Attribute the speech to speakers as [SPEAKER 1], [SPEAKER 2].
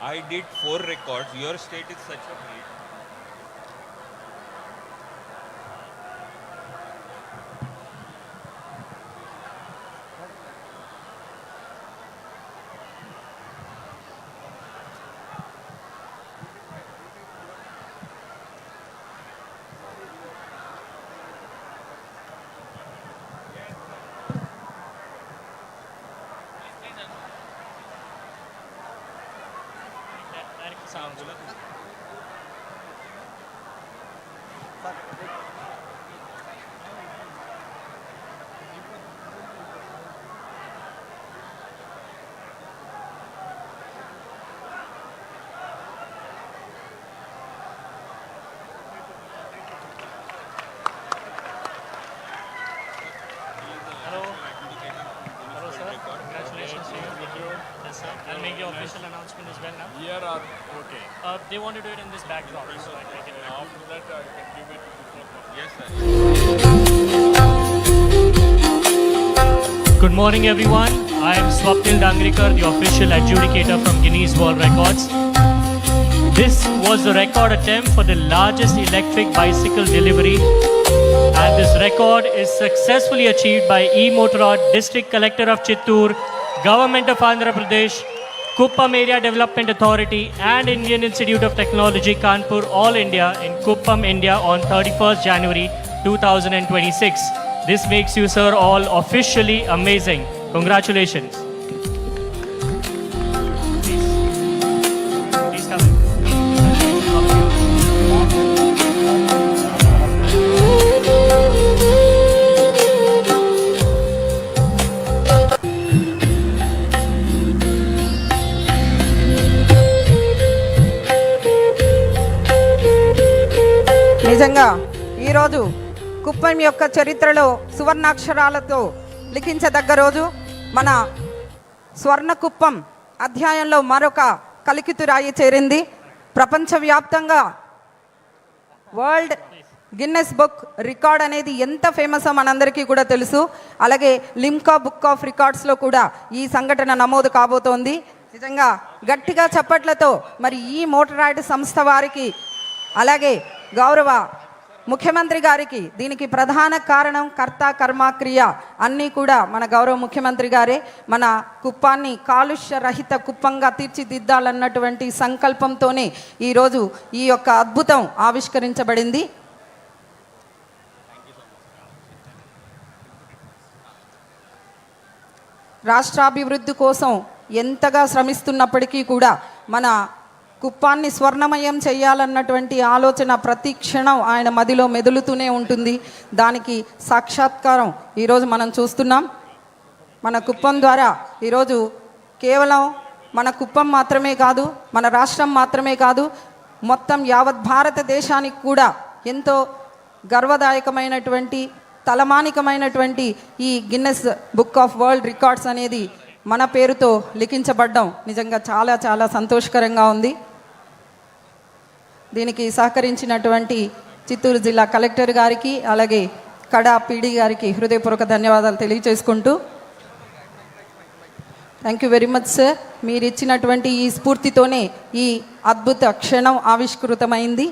[SPEAKER 1] I did 4 records. Your state is such a great.
[SPEAKER 2] Hello, sir. Congratulations to you. Thank you. Yes, sir. I'll make the official announcement as well now.
[SPEAKER 3] Here or okay.
[SPEAKER 2] They want to do it in this backdrop, so I make it.
[SPEAKER 3] After that, I can give it to
[SPEAKER 1] Yes, sir.
[SPEAKER 2] Good morning, everyone. I am Swapnil Dangrikar, the official adjudicator from Guinness World Records. This was the record attempt for the largest electric bicycle delivery, and this record is successfully achieved by E-Motorrad District Collector of Chittoor, Government of Andhra Pradesh, Kuppam Area Development Authority, and Indian Institute of Technology, Kanpur, All India in Kuppam, India on 31st January 2026. This makes you, sir, all officially amazing. Congratulations. Please come in.
[SPEAKER 4] నిజంగా ఈరోజు కుప్పం యొక్క చరిత్రలో సువర్ణాక్షరాలతో లిఖించదగ్గ రోజు. మన స్వర్ణ కుప్పం అధ్యాయంలో మరొక కలికితురాయి చేరింది. ప్రపంచవ్యాప్తంగా వరల్డ్ గిన్నెస్ బుక్ రికార్డ్ అనేది ఎంత ఫేమసో మనందరికీ కూడా తెలుసు. అలాగే లిమ్కా బుక్ ఆఫ్ రికార్డ్స్లో కూడా ఈ సంఘటన నమోదు కాబోతోంది. నిజంగా గట్టిగా చప్పట్లతో మరి ఈ మోటరైడ్ సంస్థ వారికి, అలాగే గౌరవ ముఖ్యమంత్రి గారికి, దీనికి ప్రధాన కారణం కర్త కర్మ క్రియ అన్నీ కూడా మన గౌరవ ముఖ్యమంత్రి గారే. మన కుప్పాన్ని కాలుష్య రహిత కుప్పంగా తీర్చిదిద్దాలన్నటువంటి సంకల్పంతోనే ఈరోజు ఈ యొక్క అద్భుతం ఆవిష్కరించబడింది. రాష్ట్రాభివృద్ధి కోసం ఎంతగా శ్రమిస్తున్నప్పటికీ కూడా మన కుప్పాన్ని స్వర్ణమయం చేయాలన్నటువంటి ఆలోచన ప్రతి క్షణం ఆయన మదిలో మెదులుతూనే ఉంటుంది. దానికి సాక్షాత్కారం ఈరోజు మనం చూస్తున్నాం. మన కుప్పం ద్వారా ఈరోజు కేవలం మన కుప్పం మాత్రమే కాదు, మన రాష్ట్రం మాత్రమే కాదు, మొత్తం యావత్ భారతదేశానికి కూడా ఎంతో గర్వదాయకమైనటువంటి, తలమానికమైనటువంటి ఈ Guinness book of world records అనేది మన పేరుతో లిఖించబడ్డం నిజంగా చాలా చాలా సంతోషకరంగా ఉంది. దీనికి సహకరించినటువంటి చిత్తూరు జిల్లా కలెక్టర్ గారికి, అలాగే కడా పీడి గారికి హృదయపూర్వక ధన్యవాదాలు తెలియజేసుకుంటూ, thank you very much sir. మీరు ఇచ్చినటువంటి ఈ స్ఫూర్తితోనే ఈ అద్భుత క్షణం ఆవిష్కృతమైంది.